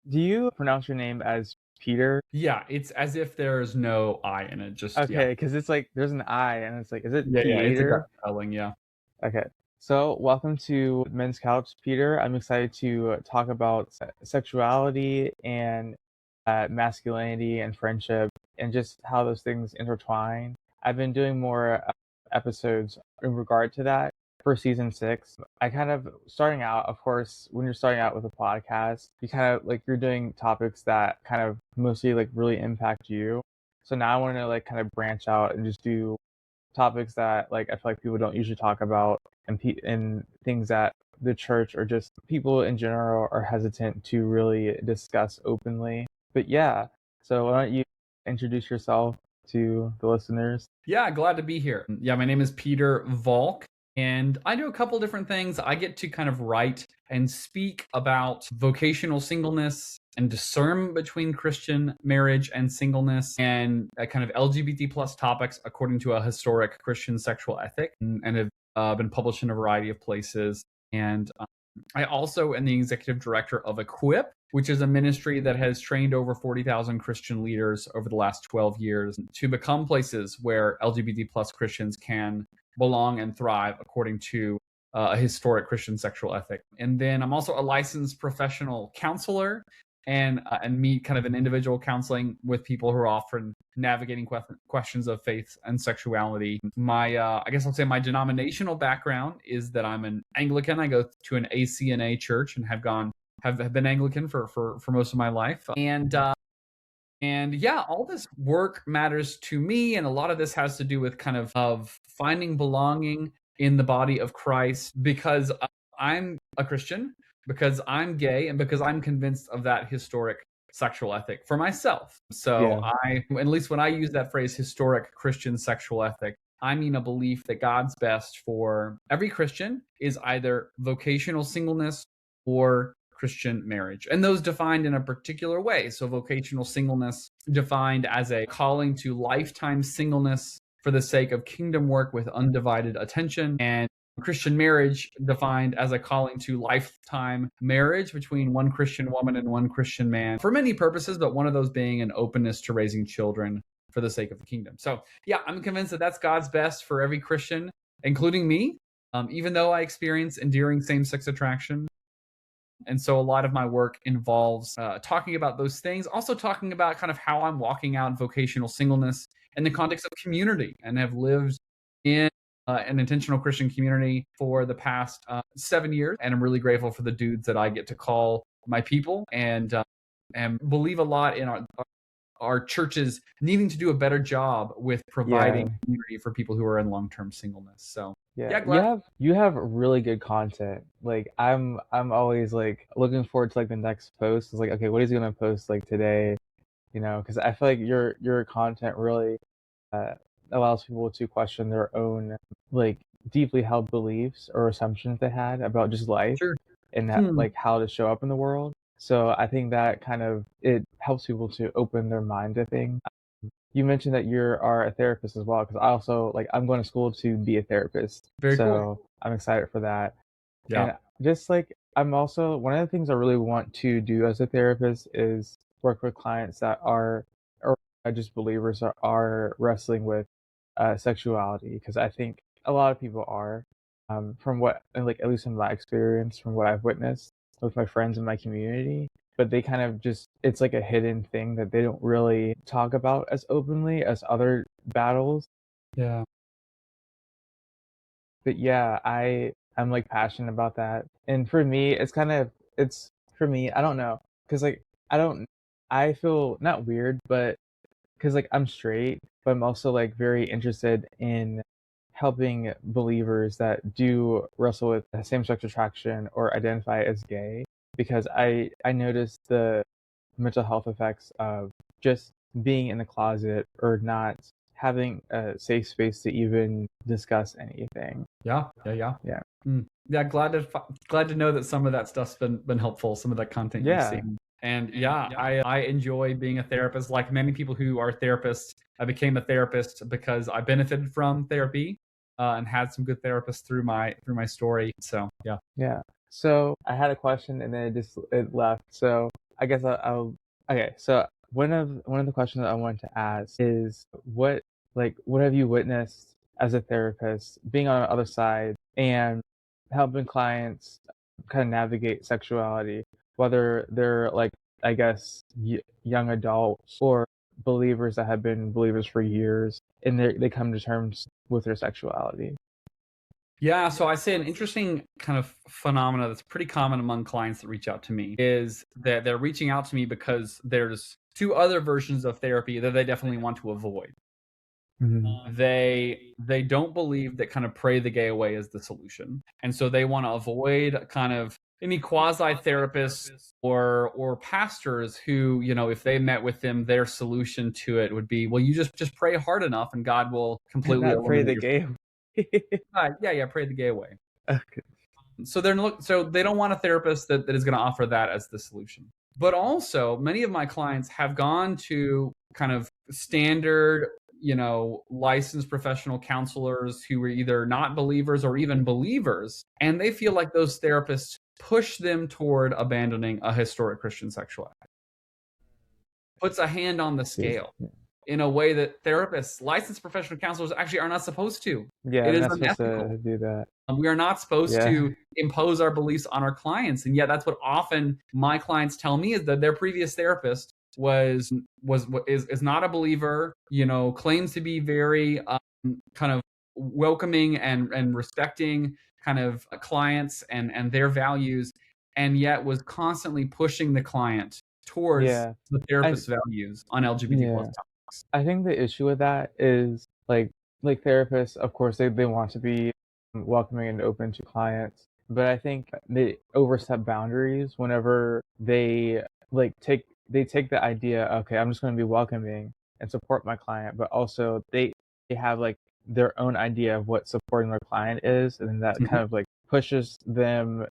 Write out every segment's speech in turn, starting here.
Do you pronounce your name as Peter? Yeah, it's as if there's no I in it. Just yeah, Okay, because it's like there's an I and it's like, is it yeah. It's a gut Peter? spelling. Yeah. Okay. So, welcome to Men's Couch, Peter. I'm excited to talk about sexuality and masculinity and friendship and just how those things intertwine. I've been doing more episodes in regard to that for season 6. I kind of starting out, of course, when you're starting out with a podcast, you kind of like you're doing topics that kind of mostly like really impact you. So now I want to like kind of branch out and just do topics that like I feel like people don't usually talk about and things that the church or just people in general are hesitant to really discuss openly. But yeah, so why don't you introduce yourself to the listeners? Yeah, glad to be here. Yeah, my name is Peter Volk, and I do a couple different things. I get to kind of write and speak about vocational singleness and discern between Christian marriage and singleness and kind of LGBT plus topics according to a historic Christian sexual ethic, and have been published in a variety of places. And I also am the executive director of Equip, which is a ministry that has trained over 40,000 Christian leaders over the last 12 years to become places where LGBT plus Christians can belong and thrive according to a historic Christian sexual ethic. And then I'm also a licensed professional counselor and meet kind of an individual counseling with people who are often navigating questions of faith and sexuality. My I guess I'll say my denominational background is that I'm an Anglican. I go to an ACNA church and have been Anglican for most of my life. And yeah, all this work matters to me, and a lot of this has to do with kind of finding belonging in the body of Christ because I'm a Christian, because I'm gay, and because I'm convinced of that historic sexual ethic for myself. So Yeah. at least when I use that phrase, historic Christian sexual ethic, I mean a belief that God's best for every Christian is either vocational singleness or Christian marriage, and those defined in a particular way. So, vocational singleness defined as a calling to lifetime singleness for the sake of kingdom work with undivided attention, and Christian marriage defined as a calling to lifetime marriage between one Christian woman and one Christian man for many purposes, but one of those being an openness to raising children for the sake of the kingdom. So, yeah, I'm convinced that that's God's best for every Christian, including me, even though I experience endearing same sex attraction. And so a lot of my work involves talking about those things, also talking about kind of how I'm walking out vocational singleness in the context of community, and have lived in an intentional Christian community for the past 7 years. And I'm really grateful for the dudes that I get to call my people, and believe a lot in our churches needing to do a better job with providing Yeah. community for people who are in long-term singleness. So Yeah, yeah, you glad. have really good content. Like I'm always like looking forward to like the next post. It's like, okay, what is he gonna post like today? Because I feel like your content really uh, allows people to question their own like deeply held beliefs or assumptions they had about just life Sure. and that, Hmm. like how to show up in the world. So I think that kind of it helps people to open their mind to things. You mentioned that you are a therapist as well, because I also like I'm going to school to be a therapist, Very cool. so I'm excited for that. Yeah. And just like I'm also one of the things I really want to do as a therapist is work with clients that are or just believers that are wrestling with sexuality, because I think a lot of people are, from what and, like at least in my experience, from what I've witnessed with my friends in my community. But they kind of just it's like a hidden thing that they don't really talk about as openly as other battles. Yeah. But yeah, I'm like passionate about that. And for me, it's for me, I don't know, cuz like I don't I feel not weird, but cuz like I'm straight, but I'm also like very interested in helping believers that do wrestle with same-sex attraction or identify as gay, because I noticed the mental health effects of just being in the closet or not having a safe space to even discuss anything. Yeah, yeah, yeah. Yeah. Yeah, glad to know that some of that stuff's been helpful, some of that content you've Yeah. seen. And yeah, I enjoy being a therapist. Like many people who are therapists, I became a therapist because I benefited from therapy, and had some good therapists through my story. So yeah. Yeah. So I had a question and then it left. So I guess I'll okay. So one of the questions that I wanted to ask is what have you witnessed as a therapist being on the other side and helping clients kind of navigate sexuality, whether they're like I guess young adults or believers that have been believers for years and they come to terms with their sexuality. Yeah, so I say an interesting kind of phenomena that's pretty common among clients that reach out to me is that they're reaching out to me because there's two other versions of therapy that they definitely want to avoid. Hmm. They don't believe that kind of pray the gay away is the solution. And so they want to avoid kind of any quasi therapists or pastors who, if they met with them, their solution to it would be, well, you just pray hard enough and God will completely Not pray eliminate the your gay. yeah, pray the gay away. Okay. So they don't want a therapist that is going to offer that as the solution. But also, many of my clients have gone to kind of standard, licensed professional counselors who were either not believers or even believers, and they feel like those therapists push them toward abandoning a historic Christian sexuality. Puts a hand on the See. scale in a way that therapists, licensed professional counselors, actually are not supposed to. Yeah, It they're is not supposed unethical. to do that. We are not supposed Yeah. to impose our beliefs on our clients, and yet that's what often my clients tell me is that their previous therapist is not a believer. Claims to be very kind of welcoming and respecting kind of clients and their values, and yet was constantly pushing the client towards Yeah. the I therapist's values on LGBT plus yeah. topics. I think the issue with that is like therapists, of course, they want to be welcoming and open to clients, but I think they overstep boundaries whenever they take the idea, okay, I'm just going to be welcoming and support my client, but also they have like their own idea of what supporting their client is, and then that Mhm. kind of like pushes them,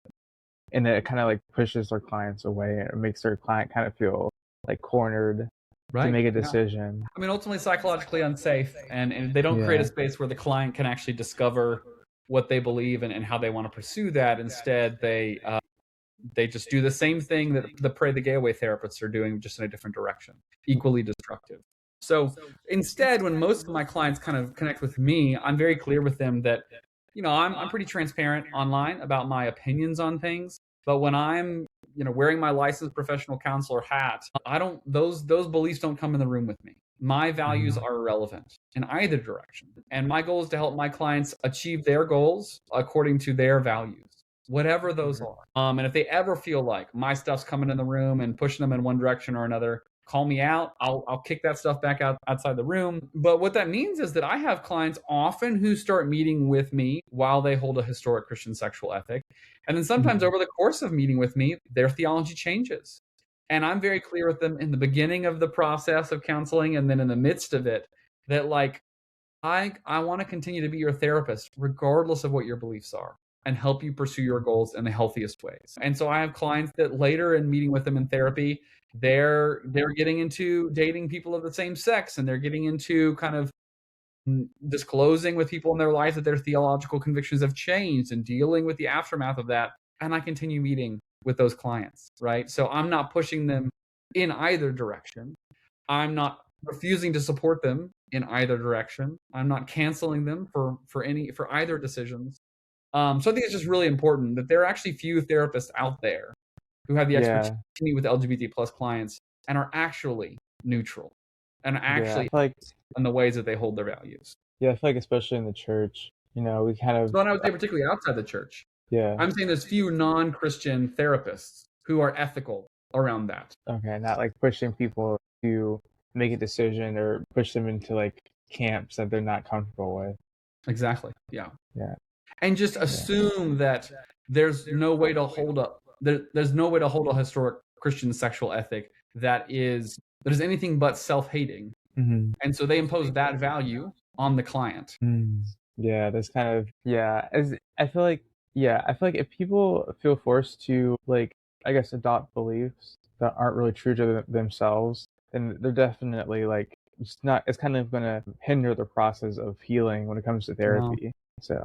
and then it kind of like pushes their clients away, and it makes their client kind of feel like cornered to Right. make a Yeah. decision. I mean, ultimately psychologically unsafe, and they don't create a Yeah. space where the client can actually discover what they believe and how they want to pursue that. Instead, they just do the same thing that the pray the gay away therapists are doing, just in a different direction, equally destructive. So instead, when most of my clients kind of connect with me, I'm very clear with them that, I'm pretty transparent online about my opinions on things. But when I'm, wearing my licensed professional counselor hat, I don't those beliefs don't come in the room with me. My values Mhm. are irrelevant in either direction. And my goal is to help my clients achieve their goals according to their values, whatever those are. And if they ever feel like my stuff's coming in the room and pushing them in one direction or another, call me out. I'll kick that stuff back out outside the room. But what that means is that I have clients often who start meeting with me while they hold a historic Christian sexual ethic. And then sometimes Mhm. over the course of meeting with me, their theology changes. And I'm very clear with them in the beginning of the process of counseling and then in the midst of it that like I want to continue to be your therapist regardless of what your beliefs are and help you pursue your goals in the healthiest ways. And so I have clients that later in meeting with them in therapy, they're getting into dating people of the same sex, and they're getting into kind of disclosing with people in their life that their theological convictions have changed and dealing with the aftermath of that. And I continue meeting with those clients, right? So I'm not pushing them in either direction. I'm not refusing to support them in either direction. I'm not canceling them for either decisions. So I think it's just really important that there are actually few therapists out there who have the expertise Yeah. to meet with LGBT plus clients and are actually neutral and Yeah. I actually feel like in the ways that they hold their values. yeah, I feel like especially in the church, we kind of So, and I would say particularly outside the church, yeah. I'm saying there's few non-Christian therapists who are ethical around that. Okay, not like pushing people to make a decision or push them into like camps that they're not comfortable with. Exactly. Yeah. Yeah. And just Yeah. assume that there's no way to hold up there's no way to hold a historic Christian sexual ethic that is anything but self-hating. Hmm. And so they impose that value on the client. Mm. Yeah, that's kind of yeah. As I feel like yeah, I feel like if people feel forced to like I guess adopt beliefs that aren't really true to themselves, then they're definitely like it's kind of gonna hinder the process of healing when it comes to Wow. therapy. So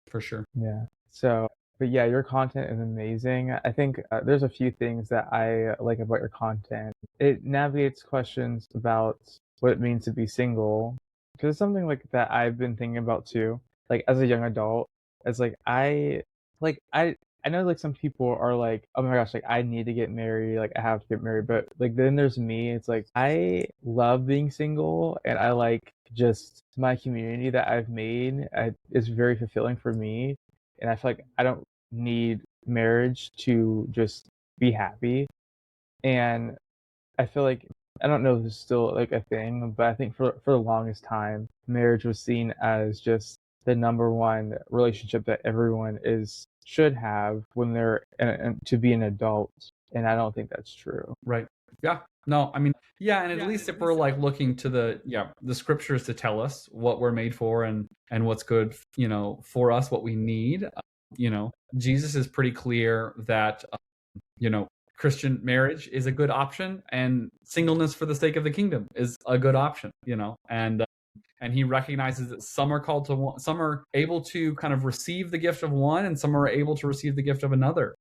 For sure. yeah. So But yeah, your content is amazing. I think there's a few things that I like about your content. It navigates questions about what it means to be single, because it's something like that I've been thinking about too. Like as a young adult, it's like I know like some people are like, oh my gosh, like I need to get married, like I have to get married. But like then there's me. It's like I love being single, and I like just my community that I've made. Is very fulfilling for me, and I feel like I don't need marriage to just be happy. And I feel like I don't know if it's still like a thing, but I think for the longest time, marriage was seen as just the number one relationship that everyone is should have when they're to be an adult, and I don't think that's true. Right. Yeah. No, I mean, yeah, and at least if we're like looking to the scriptures to tell us what we're made for and what's good, for us, what we need, Jesus is pretty clear that Christian marriage is a good option, and singleness for the sake of the kingdom is a good option, and he recognizes that some are called to one, some are able to kind of receive the gift of one, and some are able to receive the gift of another.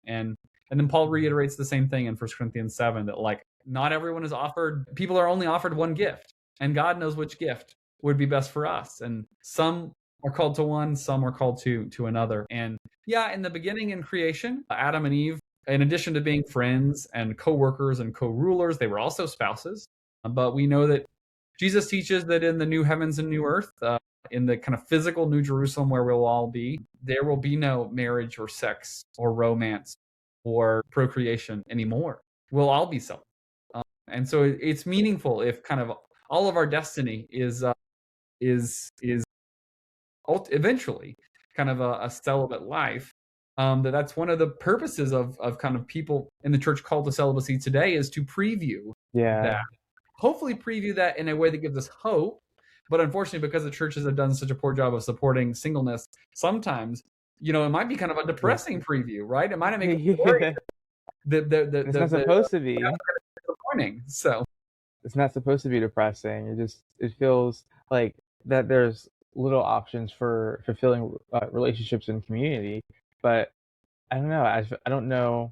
And then Paul reiterates the same thing in 1 Corinthians 7, that like not everyone is offered, people are only offered one gift, and God knows which gift would be best for us. And some are called to one, some are called to another. And yeah, in the beginning in creation, Adam and Eve, in addition to being friends and co-workers and co-rulers, they were also spouses. But we know that Jesus teaches that in the new heavens and new earth, in the kind of physical New Jerusalem where we'll all be, there will be no marriage or sex or romance or procreation anymore. We'll all be celibate. And so it's meaningful if kind of all of our destiny is eventually kind of a celibate life. That's one of the purposes of kind of people in the church called to celibacy today, is to preview that. Yeah. Hopefully preview that in a way that gives us hope. But unfortunately, because the churches have done such a poor job of supporting singleness, sometimes, it might be kind of a depressing preview, right? It might make us worried. Yeah. It's not supposed to be. Morning. So It's not supposed to be depressing. It feels like that there's little options for fulfilling relationships in community. But I don't know. I don't know.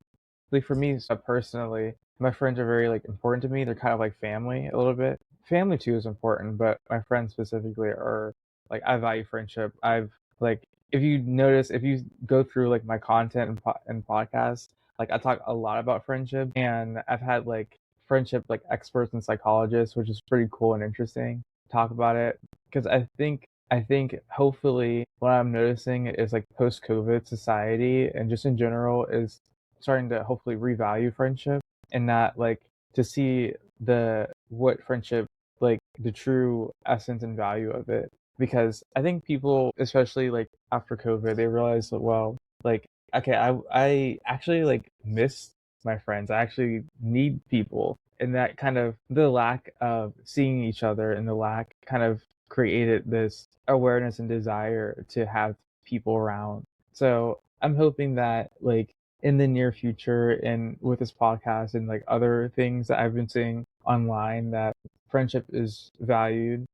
Like for me, so personally, my friends are very like important to me. They're kind of like family a little bit. Family too is important, but my friends specifically are like I value friendship. I've like if you notice, if you go through like my content and podcasts, like I talk a lot about friendship, and I've had like friendship like experts and psychologists, which is pretty cool and interesting. Talk about it because I think hopefully what I'm noticing is like post COVID society and just in general is starting to hopefully revalue friendship and not like to see the what friendship like the true essence and value of it. Because I think people, especially like after COVID, they realize that well, like okay, I actually like miss my friends. I actually need people. And that kind of the lack of seeing each other and the lack kind of created this awareness and desire to have people around. So I'm hoping that like in the near future and with this podcast and like other things that I've been seeing online that friendship is valued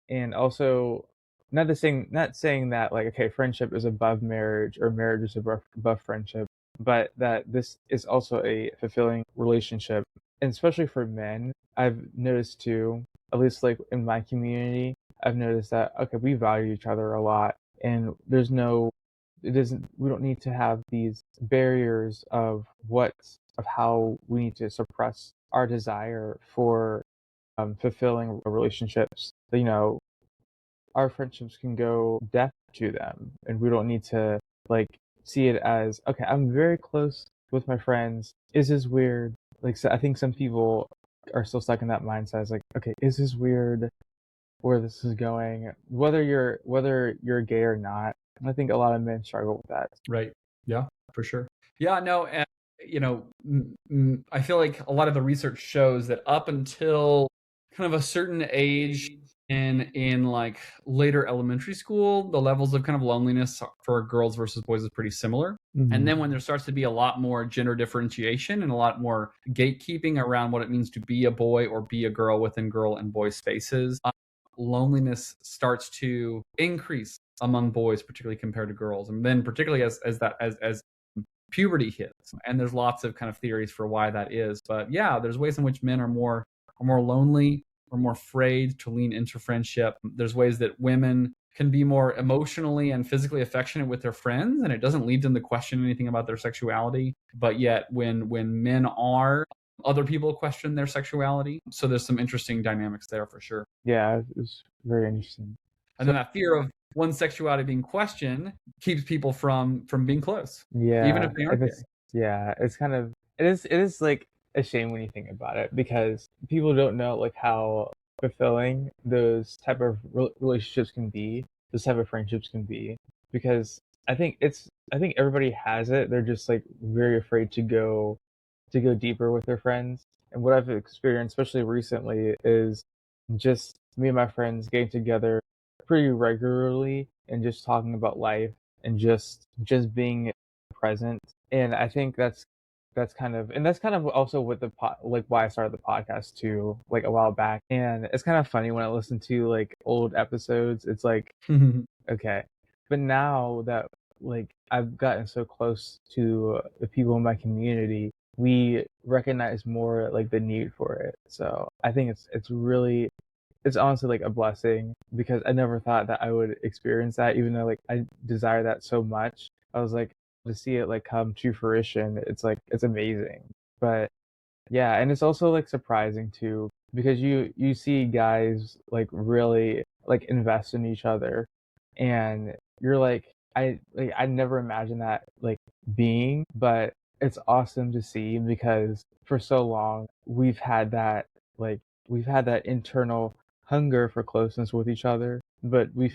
and also not saying that like okay friendship is above marriage or marriage is above friendship, but that this is also a fulfilling relationship. And especially for men, I've noticed too, at least like in my community, I've noticed that okay, we value each other a lot, and there's no, it isn't, we don't need to have these barriers of how we need to suppress our desire for fulfilling relationships. Our friendships can go depth to them, and we don't need to like see it as okay. I'm very close with my friends. Is this weird? Like, so I think some people are still stuck in that mindset. It's like, okay, is this weird? Where this is going, whether you're gay or not. I think a lot of men struggle with that. right. Yeah, for sure. Yeah, no, and I feel like a lot of the research shows that up until kind of a certain age in like later elementary school, the levels of kind of loneliness for girls versus boys is pretty similar. And then when there starts to be a lot more gender differentiation and a lot more gatekeeping around what it means to be a boy or be a girl within girl and boy spaces, loneliness starts to increase among boys, particularly compared to girls, and then particularly as puberty hits. And there's lots of kind of theories for why that is. But yeah, there's ways in which men are more lonely or more afraid to lean into friendship. There's ways that women can be more emotionally and physically affectionate with their friends, and it doesn't lead them to question anything about their sexuality. But yet when men are, other people question their sexuality. So there's some interesting dynamics there for sure. Yeah, it's very interesting. And then that fear of one's sexuality being questioned keeps people from being close, even Yeah, if they if aren't gay. it's yeah, it's kind of it is like a shame when you think about it because people don't know like how fulfilling those type of relationships can be, those type of friendships can be because I think everybody has it. They're just like very afraid to go deeper with their friends. And what I've experienced, especially recently, is just me and my friends getting together pretty regularly and just talking about life and just being present. And I think that's kind of also what like why I started the podcast too, like a while back. And it's kind of funny when I listen to like old episodes, it's like okay. But now that like I've gotten so close to the people in my community, we recognize more like the need for it. So I think it's honestly like a blessing because I never thought that I would experience that, even though like I desire that so much. I was like to see it like come to fruition. It's like it's amazing. But yeah, and it's also like surprising too because you see guys like really like invest in each other and you're like I never imagined that like being, but it's awesome to see because for so long like we've had that internal hunger for closeness with each other, but we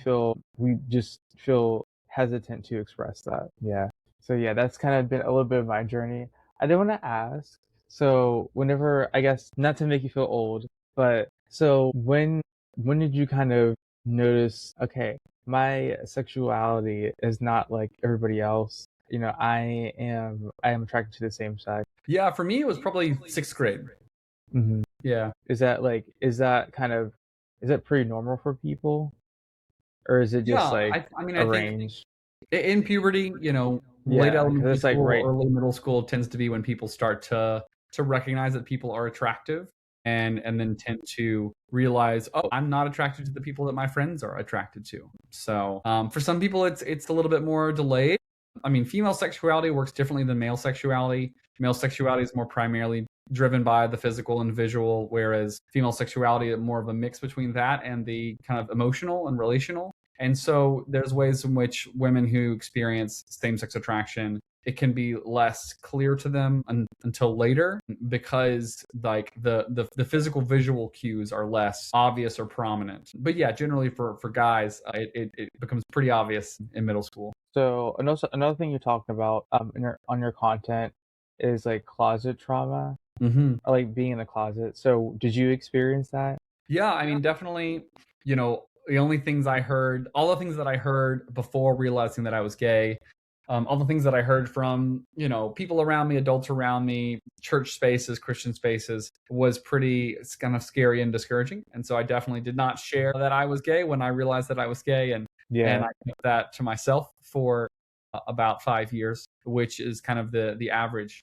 just feel hesitant to express that. Yeah. So yeah, that's kind of been a little bit of my journey. I did want to ask, so whenever I guess not to make you feel old, but so when did you kind of notice, okay, my sexuality is not like everybody else. You know, I am attracted to the same sex. Yeah, for me, it was probably sixth grade. Hmm. Yeah. Is that kind of is that pretty normal for people, or is it just Yeah. like I mean, I think arranged? in puberty, late Yeah, because elementary it's like school, right. early middle school tends to be when people start to recognize that people are attractive and then tend to realize, oh, I'm not attracted to the people that my friends are attracted to. So for some people, it's a little bit more delayed. I mean, female sexuality works differently than male sexuality. Male sexuality is more primarily driven by the physical and visual, whereas female sexuality is more of a mix between that and the kind of emotional and relational. And so there's ways in which women who experience same-sex attraction, it can be less clear to them until later because like the physical visual cues are less obvious or prominent. But yeah, generally for guys, it becomes pretty obvious in middle school. So another thing you talked about in on your content is like closet trauma, Mm-hmm. or, like being in the closet. So did you experience that? Yeah, I mean, definitely, the only things I heard, all the things that I heard before realizing that I was gay, all the things that I heard from, people around me, adults around me, church spaces, Christian spaces, was pretty kind of scary and discouraging. And so I definitely did not share that I was gay when I realized that I was gay, and Yeah. I kept that to myself for about 5 years, which is kind of the average.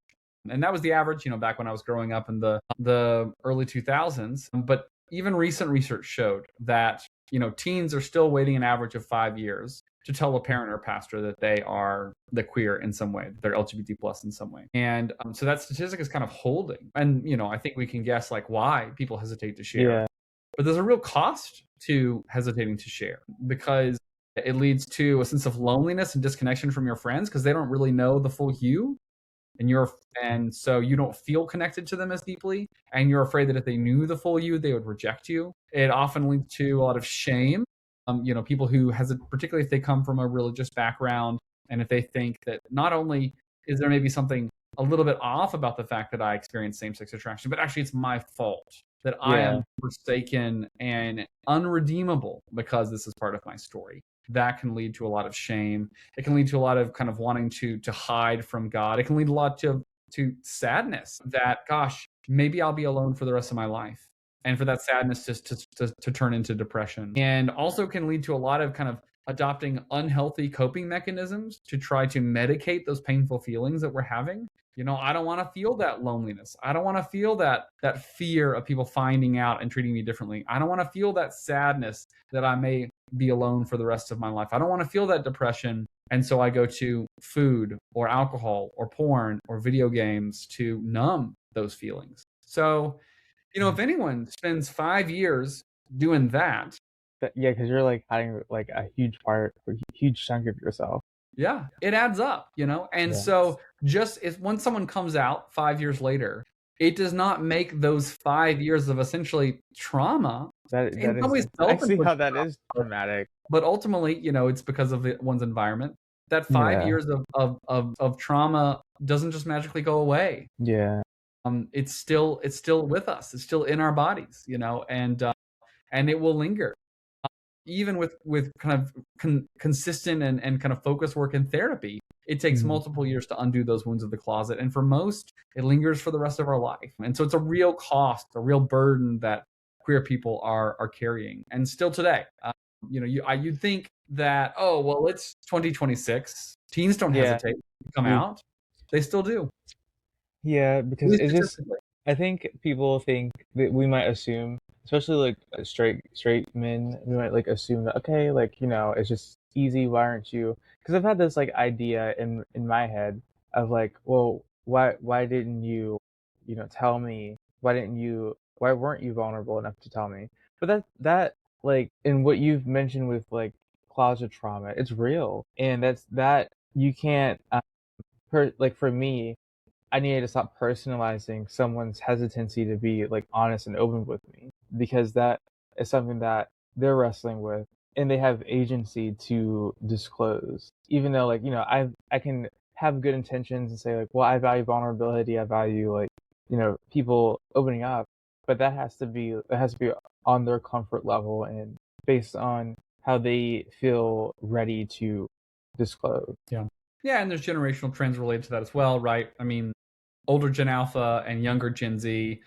And that was the average, back when I was growing up in the early 2000s. But even recent research showed that, teens are still waiting an average of 5 years to tell a parent or pastor that they are the queer in some way, that they're LGBT plus in some way. And so that statistic is kind of holding. And, I think we can guess like why people hesitate to share. Yeah. But there's a real cost to hesitating to share because it leads to a sense of loneliness and disconnection from your friends because they don't really know the full you, and so you don't feel connected to them as deeply, and you're afraid that if they knew the full you, they would reject you. It often leads to a lot of shame. People who hesitate, particularly if they come from a religious background, and if they think that not only is there maybe something a little bit off about the fact that I experience same-sex attraction, but actually it's my fault that I Yeah. am forsaken and unredeemable because this is part of my story. That can lead to a lot of shame. It can lead to a lot of kind of wanting to hide from God. It can lead a lot to sadness that, gosh, maybe I'll be alone for the rest of my life. And for that sadness to turn into depression. And also can lead to a lot of kind of adopting unhealthy coping mechanisms to try to medicate those painful feelings that we're having. I don't want to feel that loneliness. I don't want to feel that fear of people finding out and treating me differently. I don't want to feel that sadness that I may be alone for the rest of my life. I don't want to feel that depression. And so I go to food or alcohol or porn or video games to numb those feelings. So, if anyone spends 5 years doing that, Yeah, because you're like hiding like a huge part, a huge chunk of yourself. yeah, it adds up, And Yeah. so just if when someone comes out 5 years later, it does not make those 5 years of essentially trauma. That In some is ways, I see how self-inflicted that trauma, is traumatic. but ultimately, it's because of one's environment. That five Yeah. years of trauma doesn't just magically go away. Yeah. It's still with us. It's still in our bodies, and it will linger. Even with kind of consistent and kind of focused work in therapy, it takes multiple years to undo those wounds of the closet. And for most, it lingers for the rest of our life. And so it's a real cost, a real burden that queer people are carrying. And still today, you'd think that, oh, well, it's 2026. Teens don't hesitate to come out. They still do. Yeah, because At least it's just, statistically. I think people think that we might assume, especially like straight men, we might like assume that, okay, like, it's just easy. Why aren't you? Because I've had this like idea in my head of like, well, why didn't you, tell me? Why weren't you vulnerable enough to tell me? But that like, in what you've mentioned with like closet trauma, it's real, and that you can't, like for me, I needed to stop personalizing someone's hesitancy to be like honest and open with me, because that is something that they're wrestling with, and they have agency to disclose. Even though, like, I can have good intentions and say like, well, I value vulnerability, I value like, people opening up, but that has to be on their comfort level and based on how they feel ready to disclose. Yeah, and there's generational trends related to that as well, right? I mean, older Gen Alpha and younger Gen Z,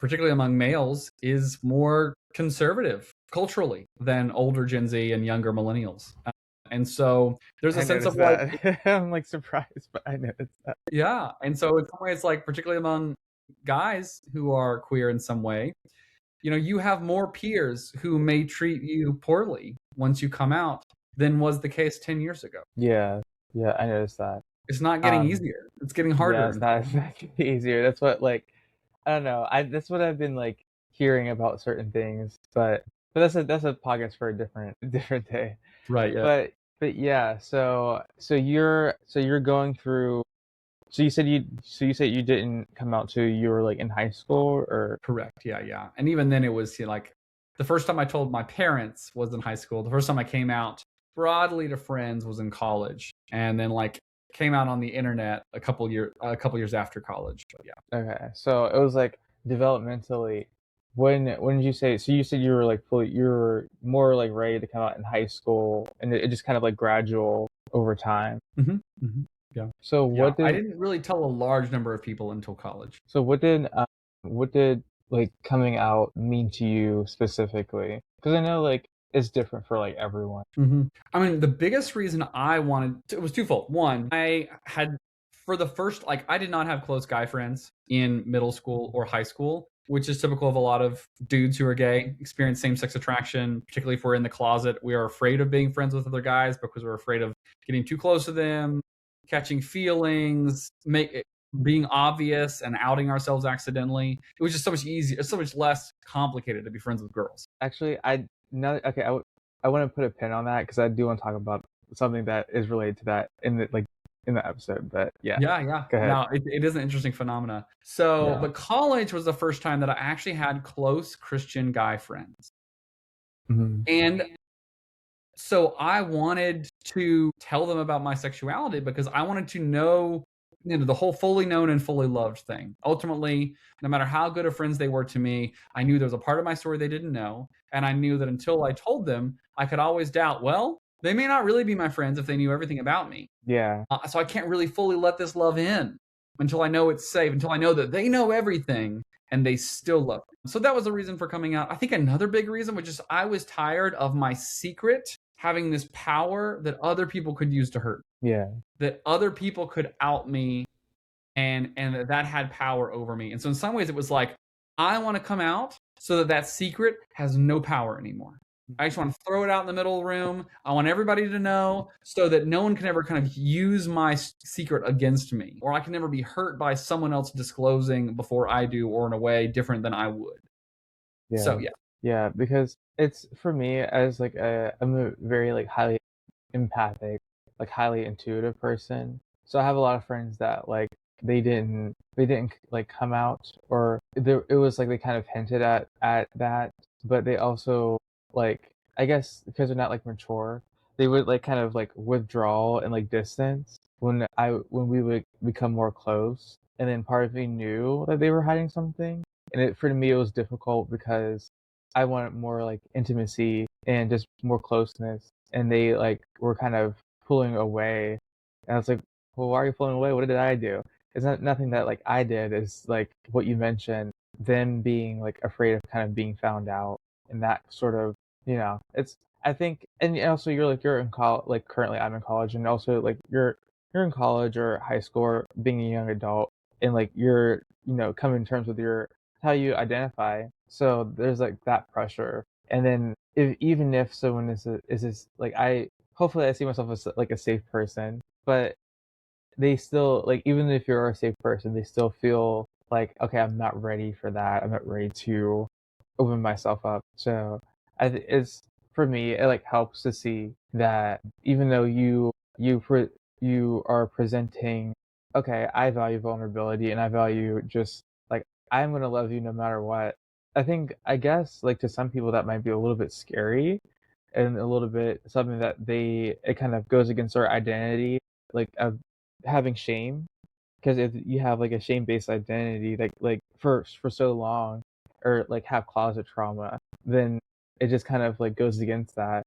particularly among males, is more conservative culturally than older Gen Z and younger millennials. And so there's a I sense of noticed like, that. I'm like surprised, but I noticed that. yeah. And so in some ways, like, particularly among guys who are queer in some way, you have more peers who may treat you poorly once you come out than was the case 10 years ago. Yeah, yeah, I noticed that. It's not getting Um, easier. It's getting yeah, harder. it's not easier. That's what like I don't know. That's what I've been like hearing about certain things, but that's a podcast for a different day. Right. Yeah. But yeah, so you're going through. So you said you didn't come out till you were like in high school, or Correct. Yeah. Yeah. And even then, it was like the first time I told my parents was in high school. The first time I came out broadly to friends was in college, and then like came out on the internet a couple years after college. But yeah. okay. So it was like developmentally. When did you say? So you said you were like you were more like ready to come out in high school, and it just kind of like gradual over time. Mm-hmm. Mm-hmm. Yeah. So Yeah. what I did didn't really tell a large number of people until college. so what did like coming out mean to you specifically? Because I know like it's different for like everyone. Mm-hmm. I mean, the biggest reason it was twofold. One, I had, for the first, like, I did not have close guy friends in middle school or high school, which is typical of a lot of dudes who are gay, experience same-sex attraction, particularly if we're in the closet. We are afraid of being friends with other guys because we're afraid of getting too close to them, catching feelings, being obvious and outing ourselves accidentally. It was just so much easier. It's so much less complicated to be friends with girls. Actually, I no okay. I want to put a pin on that because I do want to talk about something that is related to that in the episode. But yeah, Yeah. go ahead. No, it is an interesting phenomena. So, Yeah. but college was the first time that I actually had close Christian guy friends. Mhm. And so I wanted to tell them about my sexuality because I wanted to know, the whole fully known and fully loved thing. Ultimately, no matter how good of friends they were to me, I knew there was a part of my story they didn't know. And I knew that until I told them, I could always doubt, well, they may not really be my friends if they knew everything about me. Yeah. So I can't really fully let this love in until I know it's safe, until I know that they know everything and they still love me. So that was the reason for coming out. I think another big reason was just I was tired of my secret having this power that other people could use to hurt, Yeah. that other people could out me, and that had power over me. And so in some ways it was like, I want to come out so that that secret has no power anymore. I just want to throw it out in the middle of the room. I want everybody to know so that no one can ever kind of use my secret against me, or I can never be hurt by someone else disclosing before I do, or in a way different than I would. Yeah. So yeah. Yeah, because it's for me as like I'm a very like highly empathic, like highly intuitive person. So I have a lot of friends that like they didn't like come out, or it was like they kind of hinted at that, but they also like, I guess because they're not like mature, they would like kind of like withdraw and like distance when we would become more close. And then part of me knew that they were hiding something. And for me it was difficult because I wanted more like intimacy and just more closeness, and they like were kind of pulling away. And I was like, well, why are you pulling away? What did I do? It's not nothing that like I did. It's like what you mentioned, them being like afraid of kind of being found out, and that sort of, it's, I think. And also you're in college, like currently I'm in college, and also like you're in college or high school or being a young adult, and like you're, coming to terms with your how you identify. So there's like that pressure. And then even if someone is this like, I hopefully I see myself as like a safe person, but they still like, even if you're a safe person, they still feel like, okay, I'm not ready for that. I'm not ready to open myself up. So it's, for me it like helps to see that even though you are presenting, okay, I value vulnerability and I value just like, I'm gonna love you no matter what. I guess like to some people that might be a little bit scary, and a little bit something that it kind of goes against our identity, like of having shame. Because if you have like a shame-based identity, like for so long, or like have closet trauma, then it just kind of like goes against that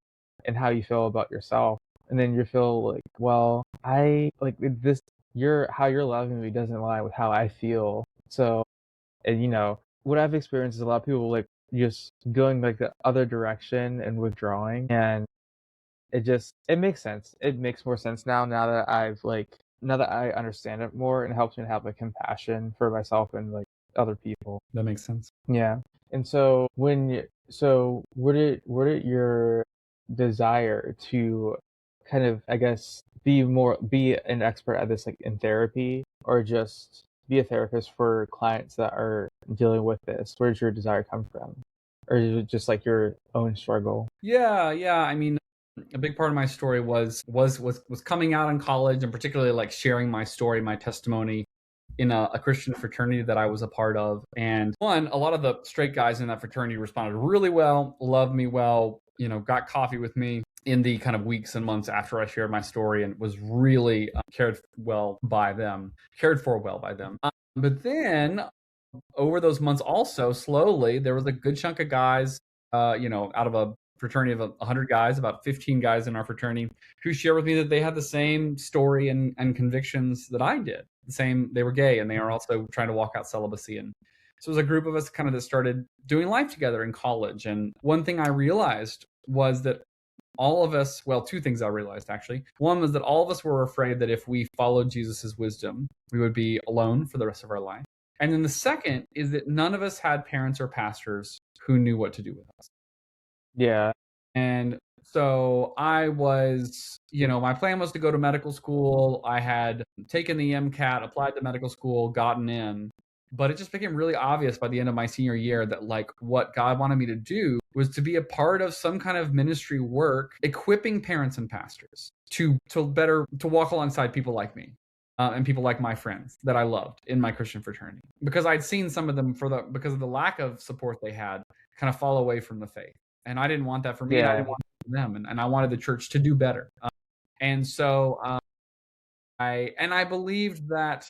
and how you feel about yourself. And then you feel like, well, I like this, how you're loving me doesn't align with how I feel. So, and what I've experienced is a lot of people like just going like the other direction and withdrawing, and it makes sense. It makes more sense now that I understand it more, and it helps me to have like compassion for myself and like other people. That makes sense. Yeah. And so would it your desire to kind of, I guess, be an expert at this like in therapy, or just be a therapist for clients that are dealing with this? Where does your desire come from? Or is it just like your own struggle? Yeah. I mean, a big part of my story was coming out in college, and particularly like sharing my story, my testimony in a Christian fraternity that I was a part of. And one, a lot of the straight guys in that fraternity responded really well, loved me well, got coffee with me in the kind of weeks and months after I shared my story, and was really cared for well by them. But then over those months, also slowly, there was a good chunk of guys, out of a fraternity of 100 guys, about 15 guys in our fraternity, who shared with me that they had the same story and convictions that I did. The same, they were gay, and they are also trying to walk out celibacy. And so it was a group of us kind of that started doing life together in college. And one thing I realized was that all of us, well, two things I realized actually. One was that all of us were afraid that if we followed Jesus's wisdom, we would be alone for the rest of our life. And then the second is that none of us had parents or pastors who knew what to do with us. Yeah. And so I was, my plan was to go to medical school. I had taken the MCAT, applied to medical school, gotten in. But it just became really obvious by the end of my senior year that like what God wanted me to do was to be a part of some kind of ministry work, equipping parents and pastors to walk alongside people like me. And people like my friends that I loved in my Christian fraternity, because I'd seen some of them because of the lack of support they had, kind of fall away from the faith, and I didn't want that for me, and I Yeah. didn't want it for them, and I wanted the church to do better. And so I believed that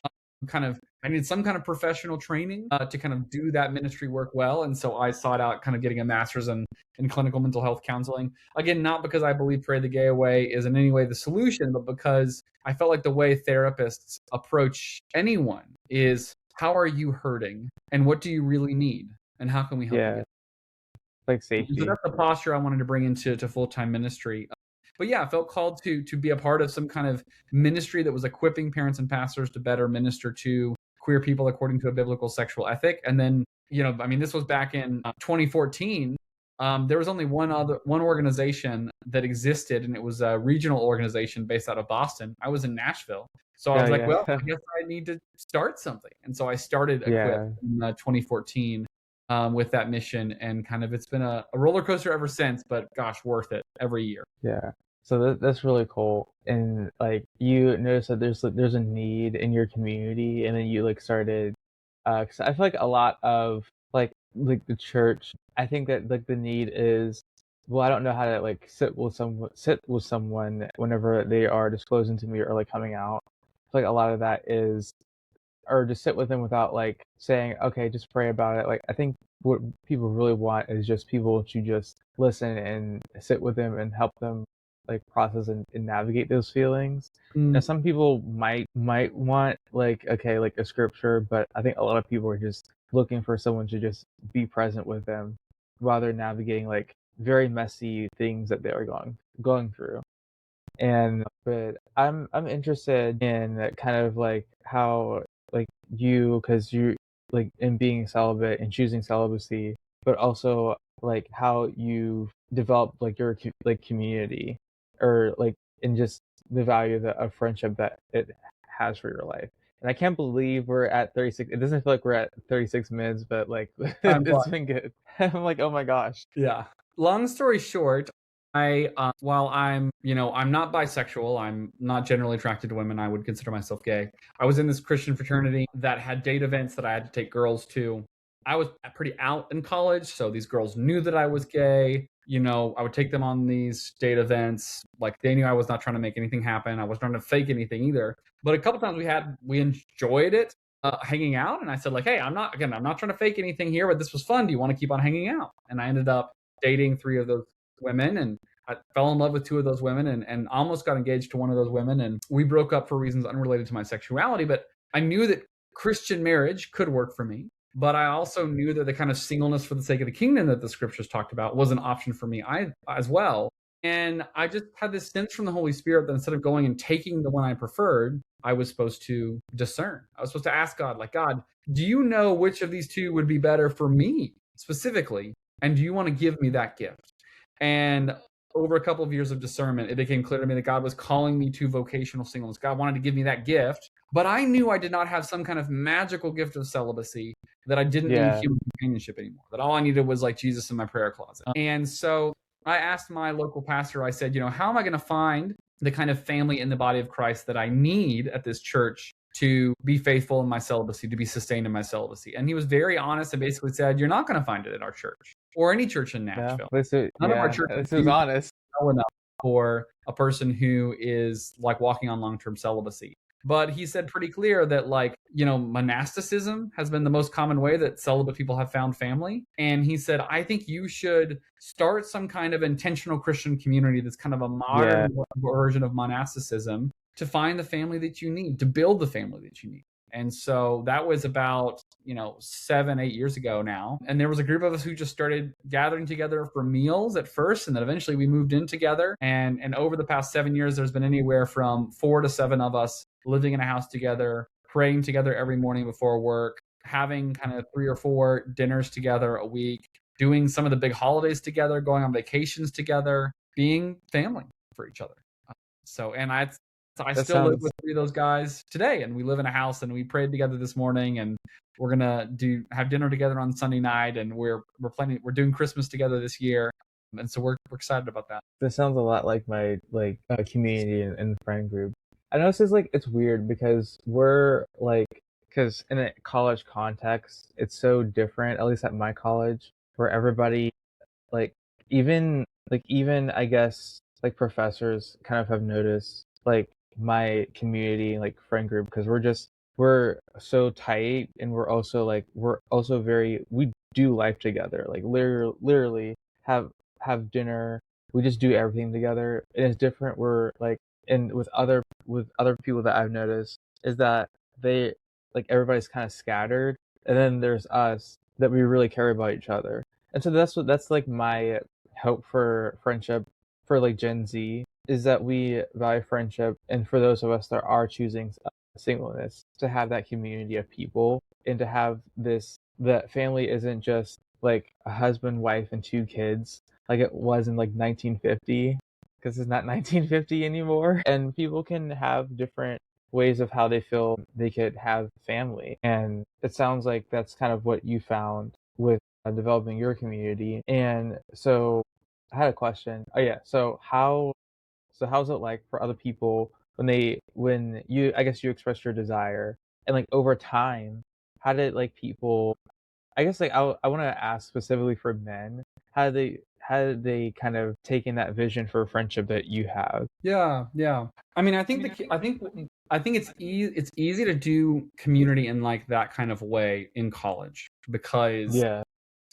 I needed some kind of professional training to kind of do that ministry work well. And so I sought out kind of getting a master's in clinical mental health counseling. Again, not because I believe Pray the Gay Away is in any way the solution, but because I felt like the way therapists approach anyone is, how are you hurting? And what do you really need? And how can we help you Yeah. get? Like And so safety. that's the posture I wanted to bring into full-time ministry. But yeah, I felt called to be a part of some kind of ministry that was equipping parents and pastors to better minister to queer people according to a biblical sexual ethic. And then, I mean, this was back in 2014. There was only one organization that existed, and it was a regional organization based out of Boston. I was in Nashville, so I Yeah, was like, well, yeah, I guess I need to start something. And so I started Equip yeah, in 2014 with that mission, and kind of it's been a roller coaster ever since. But gosh, worth it every year. yeah. So that's really cool. And like you notice that there's a need in your community, and then you like started. 'Cause I feel like a lot of like the church. I think that like the need is, well, I don't know how to like sit with someone whenever they are disclosing to me or like coming out. I feel like a lot of that is, or just sit with them without like saying, okay, just pray about it. Like I think what people really want is just people to just listen and sit with them and help them like process and navigate those feelings. Now Mm, some people might want like, okay, like a scripture, but I think a lot of people are just looking for someone to just be present with them while they're navigating like very messy things that they are going through. And but I'm interested in kind of like how like you, because you like in being celibate and choosing celibacy, but also like how you develop like your like community, or like in just the value of friendship that it has for your life. And I can't believe we're at 36. It doesn't feel like we're at 36 minutes, but like time flies. it's been good. I'm like, oh my gosh. Yeah. Long story short, I while I'm not bisexual, I'm not generally attracted to women. I would consider myself gay. I was in this Christian fraternity that had date events that I had to take girls to. I was pretty out in college, so these girls knew that I was gay. I would take them on these date events. Like they knew I was not trying to make anything happen. I wasn't trying to fake anything either. But a couple times we enjoyed it, hanging out, and I said like, hey, I'm not trying to fake anything here, but this was fun. Do you want to keep on hanging out? And I ended up dating three of those women, and I fell in love with two of those women, and almost got engaged to one of those women, and we broke up for reasons unrelated to my sexuality. But I knew that Christian marriage could work for me. But I also knew that the kind of singleness for the sake of the kingdom that the scriptures talked about was an option for me as well. And I just had this sense from the Holy Spirit that instead of going and taking the one I preferred, I was supposed to discern. I was supposed to ask God, like, God, do you know which of these two would be better for me specifically? And do you want to give me that gift? And over a couple of years of discernment, it became clear to me that God was calling me to vocational singleness. God wanted to give me that gift, but I knew I did not have some kind of magical gift of celibacy, that I didn't need Yeah, human companionship anymore, that all I needed was like Jesus in my prayer closet. And so I asked my local pastor, I said, how am I going to find the kind of family in the body of Christ that I need at this church to be faithful in my celibacy, to be sustained in my celibacy? And he was very honest and basically said, you're not going to find it at our church or any church in no, Nashville. None of our yeah, churches this is do honest. well enough for a person who is like walking on long-term celibacy. But he said pretty clear that monasticism has been the most common way that celibate people have found family. And he said, I think you should start some kind of intentional Christian community that's kind of a Yeah, modern version of monasticism to find the family that you need, to build the family that you need. And so that was about, 7-8 years ago now. And there was a group of us who just started gathering together for meals at first. And then eventually we moved in together. And over the past 7 years, there's been anywhere from 4 to 7 of us living in a house together, praying together every morning before work, having kind of 3 or 4 dinners together a week, doing some of the big holidays together, going on vacations together, being family for each other. And I that still live sounds with 3 of those guys today, and we live in a house, and we prayed together this morning, and we're gonna have dinner together on Sunday night, and we're doing Christmas together this year, and so we're excited about that. that sounds a lot like my like community and friend group. I know this is like it's weird because we're like, because in a college context, it's so different. At least at my college, where everybody like even I guess like professors kind of have noticed like my community like friend group, because we're so tight, and we're also very, we do life together, like literally have dinner, we just do everything together, and it's different. We're like, and with other people that I've noticed is that they like everybody's kind of scattered, and then there's us that we really care about each other. And so that's like my hope for friendship for like Gen Z is that we value friendship, and for those of us that are choosing singleness, to have that community of people and to have this that family isn't just like a husband, wife, and two kids like it was in like 1950, because it's not 1950 anymore, and people can have different ways of how they feel they could have family. And it sounds like that's kind of what you found with developing your community. And so I had a question. Oh yeah, so how's it like for other people when you, I guess, you express your desire, and like over time, how did like people, I guess, like I want to ask specifically for men, how did they kind of taken that vision for friendship that you have? Yeah, yeah. I mean, I think it's easy to do community in like that kind of way in college because Yeah.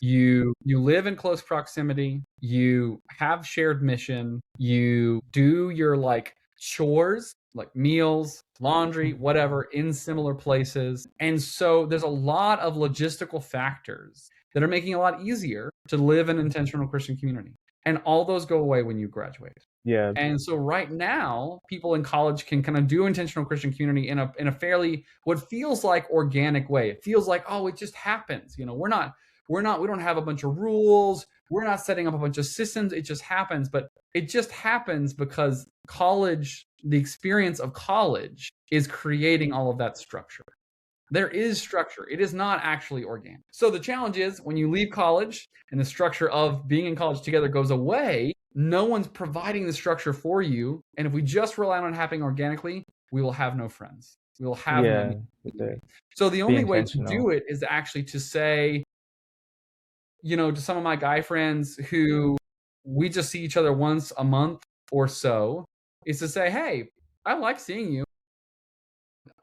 you live in close proximity, you have shared mission, you do your like chores, like meals, laundry, whatever, in similar places. And so there's a lot of logistical factors that are making it a lot easier to live in an intentional Christian community. And all those go away when you graduate. Yeah. And so right now, people in college can kind of do intentional Christian community in a fairly what feels like organic way. It feels like, oh, it just happens. We don't have a bunch of rules. We're not setting up a bunch of systems. It just happens. But it just happens because college, the experience of college is creating all of that structure. There is structure. It is not actually organic. So the challenge is when you leave college and the structure of being in college together goes away, no one's providing the structure for you. And if we just rely on it happening organically, we will have no friends. We will have no Yeah. To community. So the be only way to intentional. do it is actually to say, to some of my guy friends who we just see each other once a month or so, is to say, hey, I like seeing you.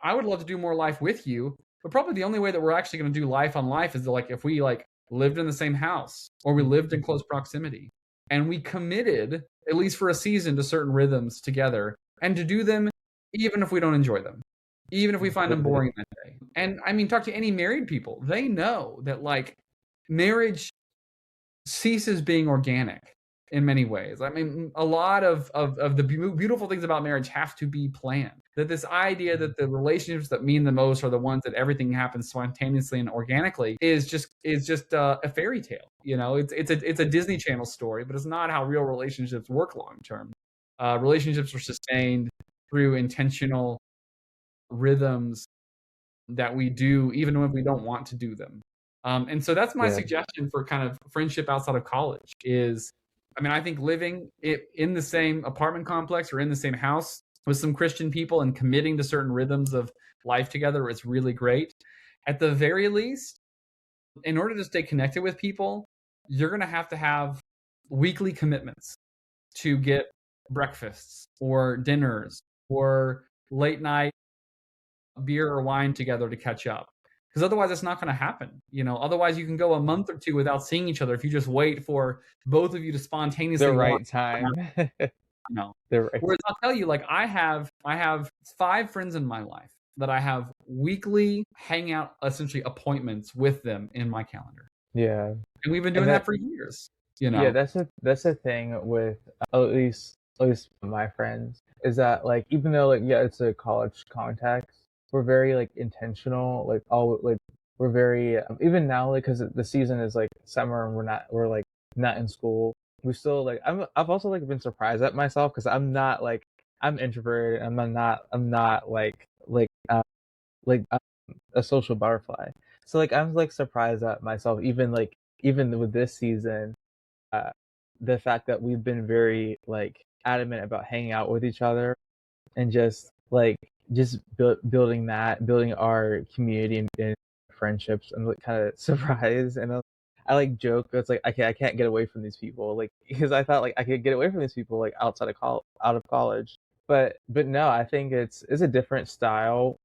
I would love to do more life with you, but probably the only way that we're actually going to do life on life is like if we like lived in the same house or we lived in close proximity and we committed at least for a season to certain rhythms together and to do them even if we don't enjoy them, even if we find them Absolutely. boring that day. And I mean, talk to any married people. They know that like marriage ceases being organic in many ways. I mean, a lot of the beautiful things about marriage have to be planned. That this idea that the relationships that mean the most are the ones that everything happens spontaneously and organically is just a fairy tale. It's a Disney Channel story, but it's not how real relationships work long term. Relationships are sustained through intentional rhythms that we do even when we don't want to do them. And so that's my Yeah. suggestion for kind of friendship outside of college is, I mean, I think living in the same apartment complex or in the same house with some Christian people and committing to certain rhythms of life together is really great. At the very least, in order to stay connected with people, you're going to have weekly commitments to get breakfasts or dinners or late night beer or wine together to catch up. Because otherwise, it's not going to happen. Otherwise, you can go a month or two without seeing each other if you just wait for both of you to The spontaneously want. right time. No. The right. Whereas I'll tell you, like I have 5 friends in my life that I have weekly hangout, essentially appointments with them in my calendar, Yeah. and we've been And doing that that, for years. yeah, that's a thing with at least my friends, is that like even though like yeah it's a college context, we're very like intentional, like all like we're very even now, like because the season is like summer and we're like not in school, we still like I've also like been surprised at myself because I'm not like, I'm introverted, I'm not like a social butterfly, so like I'm like surprised at myself, even with this season, uh, the fact that we've been very like adamant about hanging out with each other and building our community and friendships. I'm like kind of surprised, and I like joke. It's like I can't get away from these people, like because I thought like I could get away from these people like out of college, but no, I think it's a different style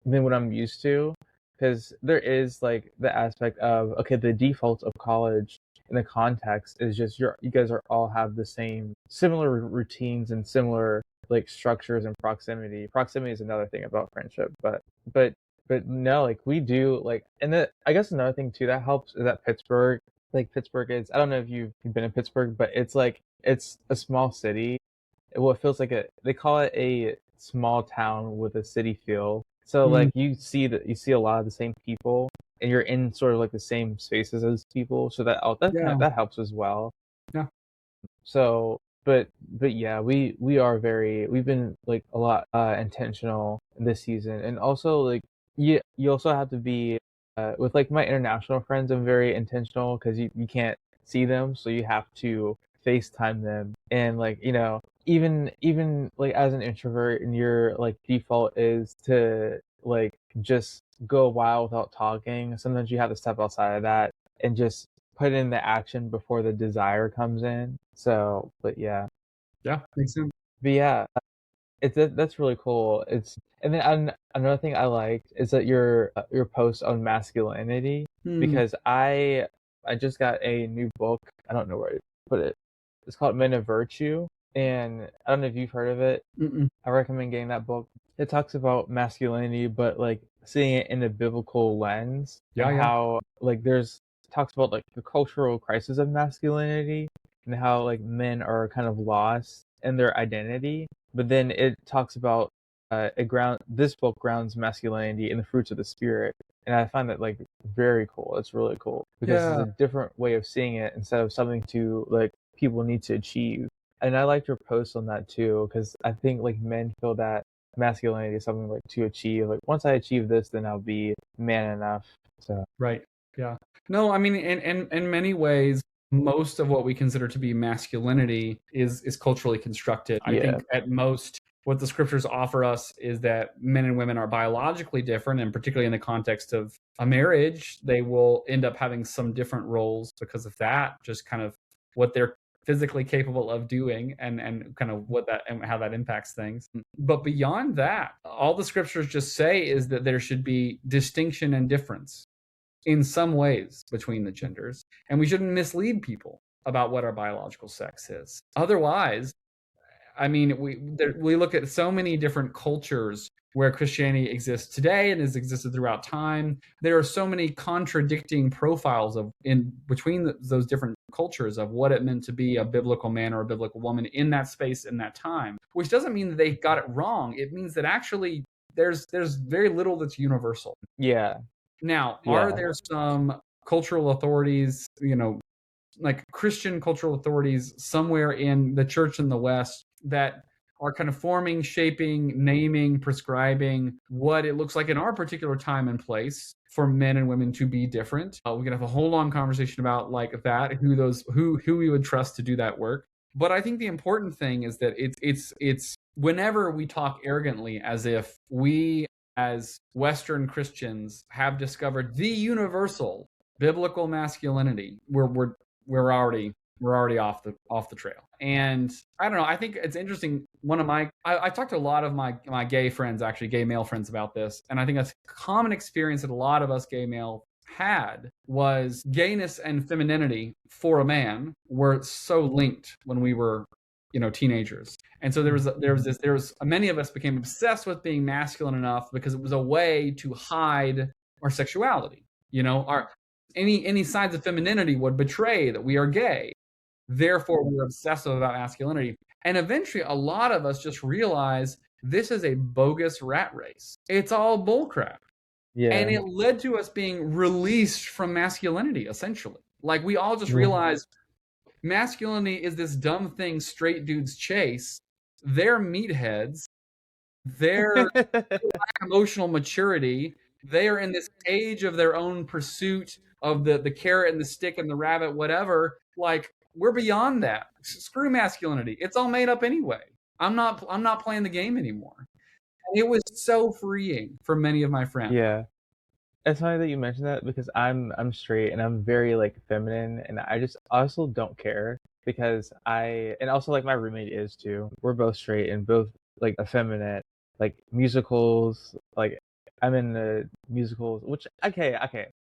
than what I'm used to, because there is like the aspect of, okay, the default of college in the context is just you guys are all have the same similar routines and similar like structures and proximity. Proximity is another thing about friendship, but but no, like we do like, and I guess another thing too that helps is that Pittsburgh is, I don't know if you've been in Pittsburgh, but it's like it's a small city. Well, it feels like they call it a small town with a city feel. So Mm, like you see a lot of the same people, and you're in sort of like the same spaces as people. So yeah, that helps as well. yeah. So, but yeah, we've been like a lot intentional this season, and also like you also have to be with like my international friends. I'm very intentional because you can't see them, so you have to FaceTime them, and like even like as an introvert, and your like default is to like just go a while without talking. Sometimes you have to step outside of that and just put in the action before the desire comes in. So, but yeah, Yeah, makes sense. but yeah, that's really cool. It's and then another thing I liked is that your post on masculinity Hmm. because I just got a new book. I don't know where to put it. It's called Men of Virtue, and I don't know if you've heard of it. Mm-mm. I recommend getting that book. It talks about masculinity, but like seeing it in a biblical lens and Yeah, yeah, how like there's talks about like the cultural crisis of masculinity and how like men are kind of lost in their identity. But then it talks about this book grounds masculinity in the fruits of the spirit. And I find that like very cool. It's really cool because it's yeah. a different way of seeing it instead of something to like people need to achieve. And I liked your post on that too, because I think like men feel that masculinity is something like to achieve. Like once I achieve this, then I'll be man enough. So Right. Yeah. No, I mean, in many ways, most of what we consider to be masculinity is culturally constructed. I yeah, think at most, what the scriptures offer us is that men and women are biologically different, and particularly in the context of a marriage, they will end up having some different roles because of that, just kind of what they're physically capable of doing and kind of what that and how that impacts things. But beyond that, all the scriptures just say is that there should be distinction and difference in some ways between the genders, and we shouldn't mislead people about what our biological sex is. Otherwise, I mean, we look at so many different cultures where Christianity exists today and has existed throughout time. There are so many contradicting profiles of in between those different cultures of what it meant to be a biblical man or a biblical woman in that space in that time. Which doesn't mean that they got it wrong. It means that actually there's very little that's universal. yeah, Now, are yeah, there some cultural authorities, like Christian cultural authorities somewhere in the church in the West that are kind of forming, shaping, naming, prescribing what it looks like in our particular time and place for men and women to be different? We can have a whole long conversation about like that, who we would trust to do that work. But I think the important thing is that it's whenever we talk arrogantly as if we as Western Christians have discovered the universal biblical masculinity, we're already off the trail. And I don't know. I think it's interesting. I talked to a lot of my gay friends, actually gay male friends, about this, and I think that's a common experience that a lot of us gay male had was gayness and femininity for a man were so linked when we were teenagers. And so there was many of us became obsessed with being masculine enough because it was a way to hide our sexuality. Our any signs of femininity would betray that we are gay. Therefore, we're obsessive about masculinity. And eventually, a lot of us just realize this is a bogus rat race. It's all bullcrap. And yeah, it led to us being released from masculinity, essentially. Like, we all just yeah. realized masculinity is this dumb thing straight dudes chase. They're meatheads. They're emotional maturity. They are in this age of their own pursuit of the carrot and the stick and the rabbit, whatever. Like, we're beyond that. Screw masculinity. It's all made up anyway. I'm not playing the game anymore. And it was so freeing for many of my friends. yeah. It's funny that you mentioned that because I'm straight and I'm very like feminine and I just also don't care because I and also like my roommate is too. We're both straight and both like effeminate, like musicals. Like I'm in the musicals, which okay.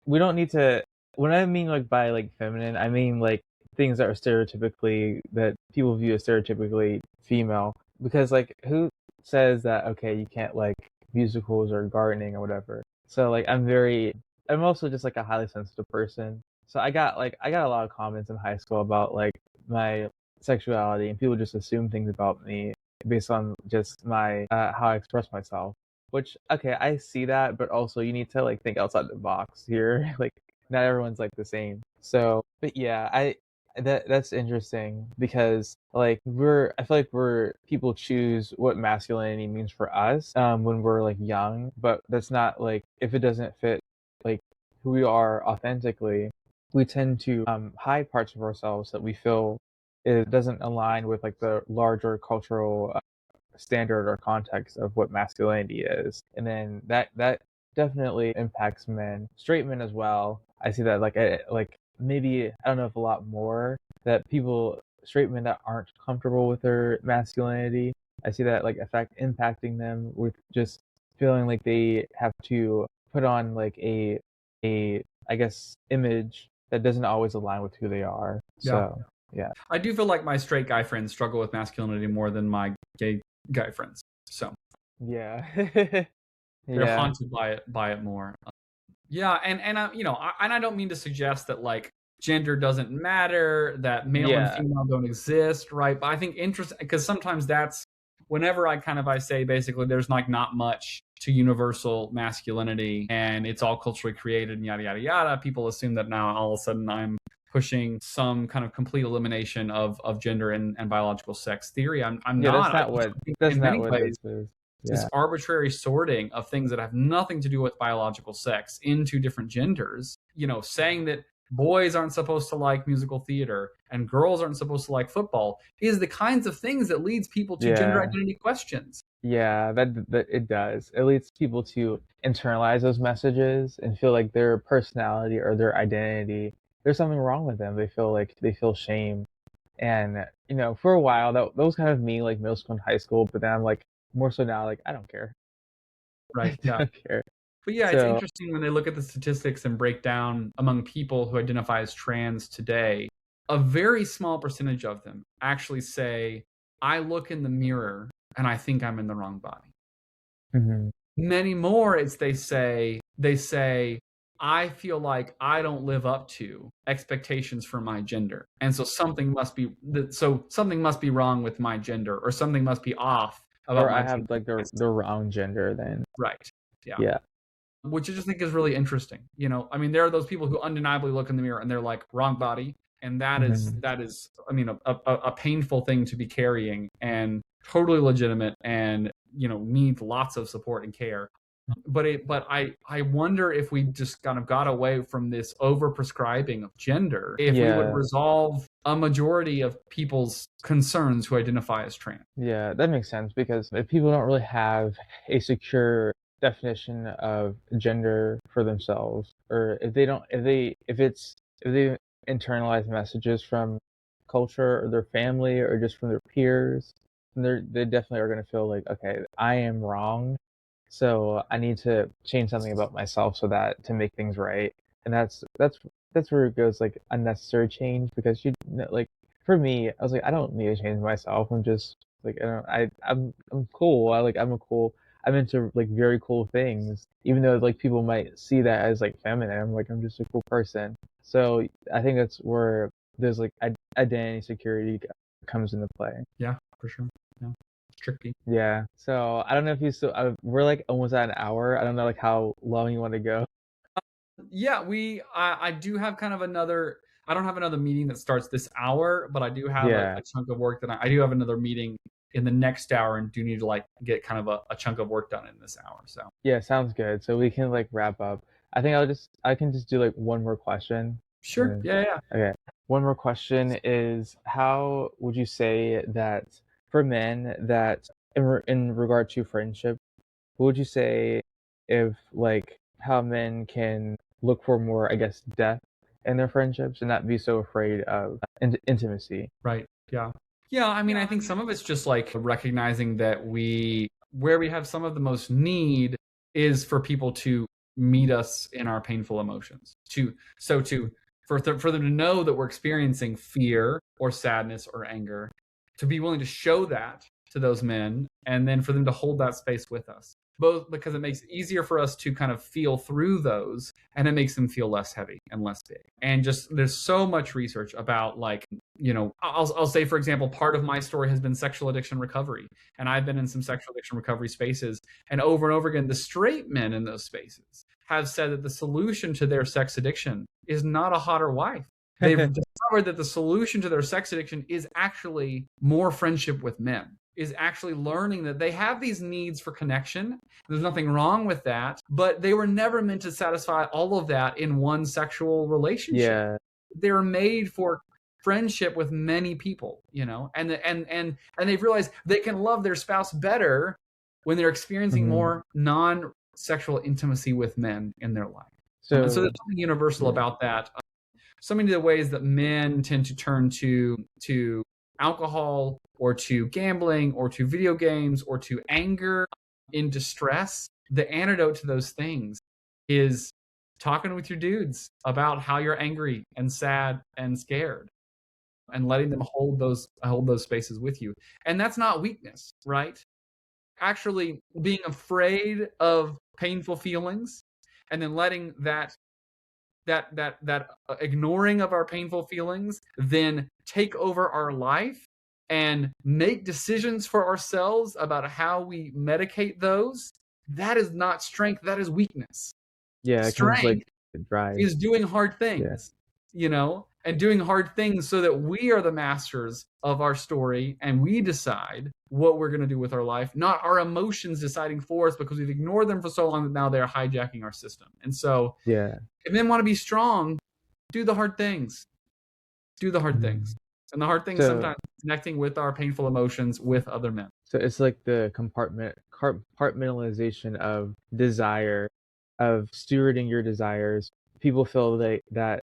We don't need to. When I mean like by like feminine, I mean like things that are stereotypically that people view as stereotypically female. Because like who says that okay you can't like musicals or gardening or whatever. So like I'm also just like a highly sensitive person. So I got a lot of comments in high school about like my sexuality, and people just assume things about me based on just my how I express myself. Which, okay, I see that, but also you need to like think outside the box here. Like not everyone's like the same. So, but yeah, that's interesting because like I feel like we're people choose what masculinity means for us when we're like young, but that's not like if it doesn't fit like who we are authentically, we tend to hide parts of ourselves that we feel it doesn't align with like the larger cultural standard or context of what masculinity is, and then that definitely impacts men, straight men as well. I see that like maybe I don't know if a lot more that people straight men that aren't comfortable with their masculinity. I see that like effect impacting them with just feeling like they have to put on like a I guess image that doesn't always align with who they are. Yeah. So yeah. I do feel like my straight guy friends struggle with masculinity more than my gay guy friends. So Yeah. they're Yeah. haunted by it more. Yeah, and I don't mean to suggest that like gender doesn't matter, that male and Yeah. female don't exist, right? But I think interesting because sometimes that's whenever I say basically there's like not much to universal masculinity and it's all culturally created and yada yada yada. People assume that now all of a sudden I'm pushing some kind of complete elimination of gender and biological sex theory. I'm Yeah, not. I just think that's in not many what ways this is. this Yeah. arbitrary sorting of things that have nothing to do with biological sex into different genders, saying that boys aren't supposed to like musical theater and girls aren't supposed to like football is the kinds of things that leads people to gender Yeah. identity questions. Yeah, that it does. It leads people to internalize those messages and feel like their personality or their identity, there's something wrong with them. They feel like they feel shame. And, for a while that was kind of me like middle school and high school, but then I'm like more so now like I don't care. Right. I Yeah. don't care. But yeah, it's So, interesting when they look at the statistics and break down among people who identify as trans today, a very small percentage of them actually say, I look in the mirror and I think I'm in the wrong body. mhm. Many more, it's they say, I feel like I don't live up to expectations for my gender. And so something must be wrong with my gender or something must be off Or about I my have gender like the test. the wrong gender then. Right. Yeah. Yeah. Which I just think is really interesting. I mean, there are those people who undeniably look in the mirror and they're like, wrong body. And that is Mhm. that is, I mean, a painful thing to be carrying and totally legitimate and needs lots of support and care. But I wonder if we just kind of got away from this over prescribing of gender, if we would Yeah. resolve a majority of people's concerns who identify as trans. Yeah, that makes sense because if people don't really have a secure definition of gender for themselves, or if they don't, if they internalize messages from culture or their family or just from their peers, then they definitely are going to feel like, okay, I am wrong, so I need to change something about myself so that to make things right. And that's where it goes like unnecessary change because like for me, I was like, I don't need to change myself. I'm just like I'm cool. I'm into like very cool things. Even though like people might see that as like feminine, I'm just a cool person. So I think that's where there's like identity security comes into play. Yeah, for sure. Yeah, it's tricky. Yeah. So I don't know if you still we're like almost at an hour. I don't know like how long you want to go. Yeah, I do have kind of another. I don't have another meeting that starts this hour, but I do have Yeah. a chunk of work that I do have another meeting in the next hour and do need to like get kind of a chunk of work done in this hour. So Yeah, sounds good. So we can like wrap up. I think I can just do like one more question. sure. And Yeah, yeah. okay. One more question is how would you say that for men that in regard to friendship, what would you say if like how men can look for more, I guess, depth in their friendships and not be so afraid of intimacy? Right. Yeah. Yeah, I mean, I think some of it's just like recognizing that where we have some of the most need is for people to meet us in our painful emotions. For them to know that we're experiencing fear or sadness or anger, to be willing to show that to those men, and then for them to hold that space with us. Both because it makes it easier for us to kind of feel through those, and it makes them feel less heavy and less big. And just there's so much research about like I'll say, for example, part of my story has been sexual addiction recovery, and I've been in some sexual addiction recovery spaces, and over again, the straight men in those spaces have said that the solution to their sex addiction is not a hotter wife. They've discovered that the solution to their sex addiction is actually more friendship with men, is actually learning that they have these needs for connection. There's nothing wrong with that, but they were never meant to satisfy all of that in one sexual relationship. Yeah. They're made for friendship with many people, and they've realized they can love their spouse better when they're experiencing more non-sexual intimacy with men in their life. So there's something universal about that. So many of the ways that men tend to turn to alcohol or to gambling or to video games or to anger in distress, the antidote to those things is talking with your dudes about how you're angry and sad and scared, and letting them hold those spaces with you. And that's not weakness, right? Actually being afraid of painful feelings and then letting that ignoring of our painful feelings then take over our life and make decisions for ourselves about how we medicate those. That is not strength, that is weakness. Strength is doing hard things, and doing hard things so that we are the masters of our story and we decide what we're going to do with our life, not our emotions deciding for us because we've ignored them for so long that now they're hijacking our system. And so if men want to be strong, do the hard things. Do the hard things. And the hard things sometimes connecting with our painful emotions with other men. So it's like the compartmentalization of desire, of stewarding your desires. People feel that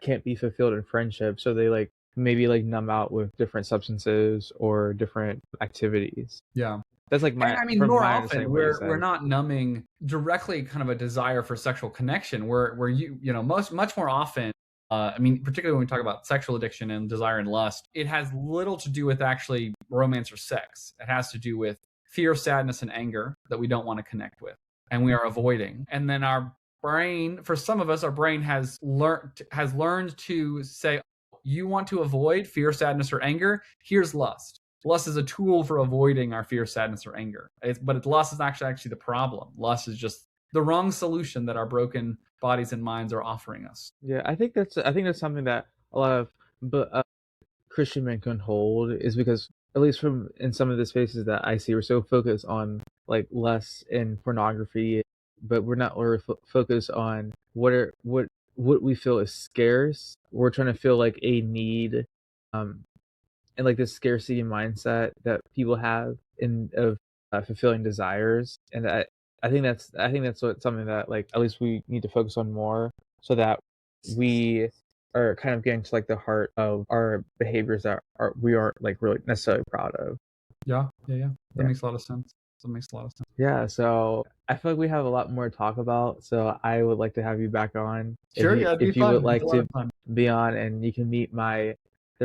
can't be fulfilled in friendship, so they maybe numb out with different substances or different activities. Yeah. That's like more often we're not numbing directly kind of a desire for sexual connection. Where much more often, particularly when we talk about sexual addiction and desire and lust, it has little to do with actually romance or sex. It has to do with fear, sadness, and anger that we don't want to connect with, and we are avoiding. And then our brain, for some of us, our brain has learned to say, you want to avoid fear, sadness, or anger? Here's lust. Lust is a tool for avoiding our fear, sadness, or anger. But lust is actually the problem. Lust is just the wrong solution that our broken bodies and minds are offering us. Yeah, I think that's something that a lot of Christian men can hold, is because at least in some of the spaces that I see, we're so focused on lust and pornography, but we're not really focused on what we feel is scarce. We're trying to feel like a need, and this scarcity mindset that people have of fulfilling desires. And I think that's something that at least we need to focus on more, so that we are kind of getting to the heart of our behaviors that we aren't really necessarily proud of. That makes a lot of sense. Yeah, so I feel like we have a lot more to talk about, so I would like to have you back on. Sure, if you would like to be on, and you can meet the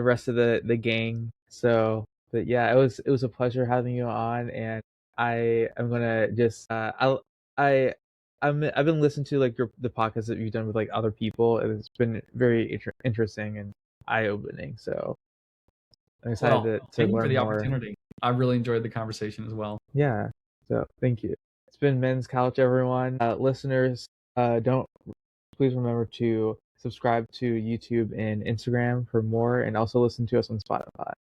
rest of the gang. So, but yeah, it was a pleasure having you on, and I am gonna just I've been listening to the podcasts that you've done with other people, and it's been very interesting and eye opening. So I'm excited to thank you learn for the more. opportunity. I really enjoyed the conversation as well. Yeah. So thank you. It's been Men's Couch, everyone. Listeners, please remember to subscribe to YouTube and Instagram for more, and also listen to us on Spotify.